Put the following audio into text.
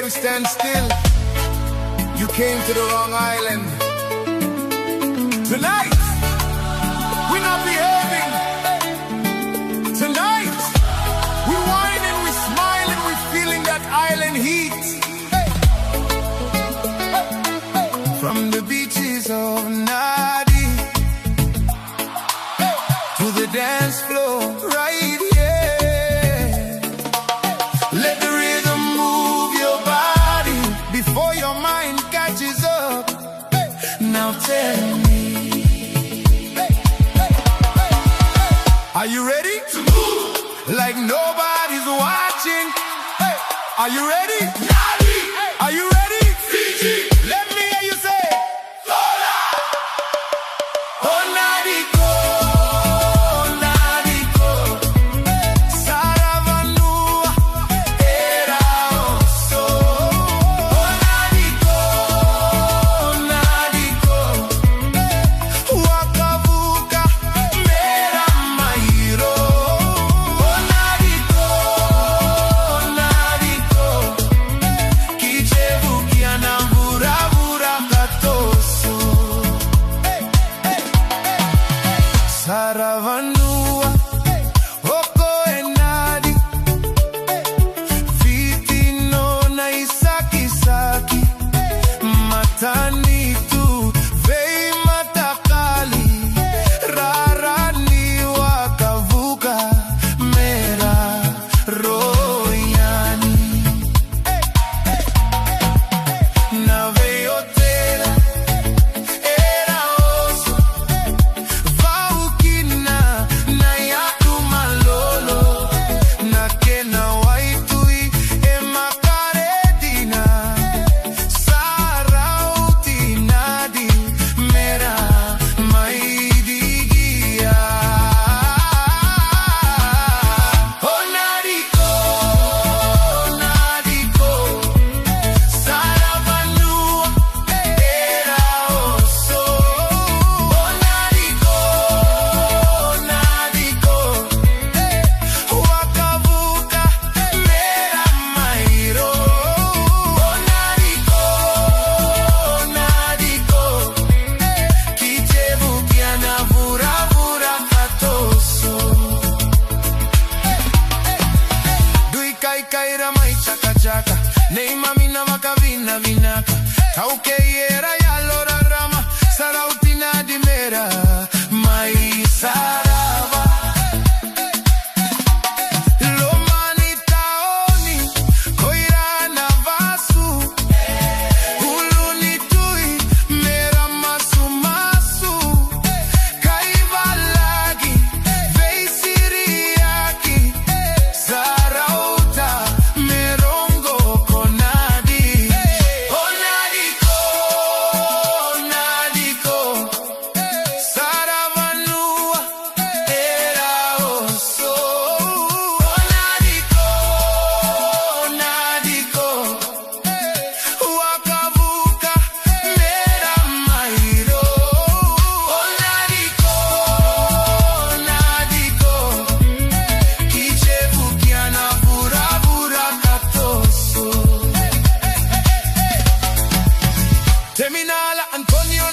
to stand still. You came to the wrong island. Tonight, we're not behaving. Tonight, we're whining, we're smiling, we're feeling that island heat. From the beaches of Nadi to the dance floor right here. Let the rhythm move your body before your mind catches up. Now tell me, are you ready to move like nobody's watching? Are you ready? Nadi! Are you ready? Fiji! Let me hear you say, Lola! Oh, Nadi go, Nadi go. Saravanua, era oso. Oh, Nadi go, Nadi go. Wakavuka, mera mairo. Oh, Nadi go, Nadi go. Kichevu kiana vura vura katoso. Saravanua, oko enadi. Vitino na isaki saki. Matani tu, vei matakali. Rarani wakavuka, mera royani. Na veiotera, era oso. Vaukina, na yaku malolo. Na kena waitui, e makaredina. Sarauti Nadi, mera maidigia. Oh, Nadi go, Nadi go. Saravanua, era oso. Oh, Nadi go, Nadi go. Wakavuka, mera mairo. Oh, Nadi go, Nadi go. Kichevu kiana vura vura katoso. Dui kai kai ramai chaka chaka. Nei mami na makavina vinaka. Kauke yera ya lora rama. Sarauti Nadi mera mai sarava. Lomani taoni koira na vasu. Uluni tui mera masu masu. Kaivalagi vei siriaki. Sarauta merongo konadi. Oh, Nadi go, Nadi go. Saravanua, era oso. Oh, Nadi go, Nadi go. Wakavuka, mera mairo. Oh, Nadi go, Nadi go. Kichevu kiana vura vura katoso. Terminala Antonio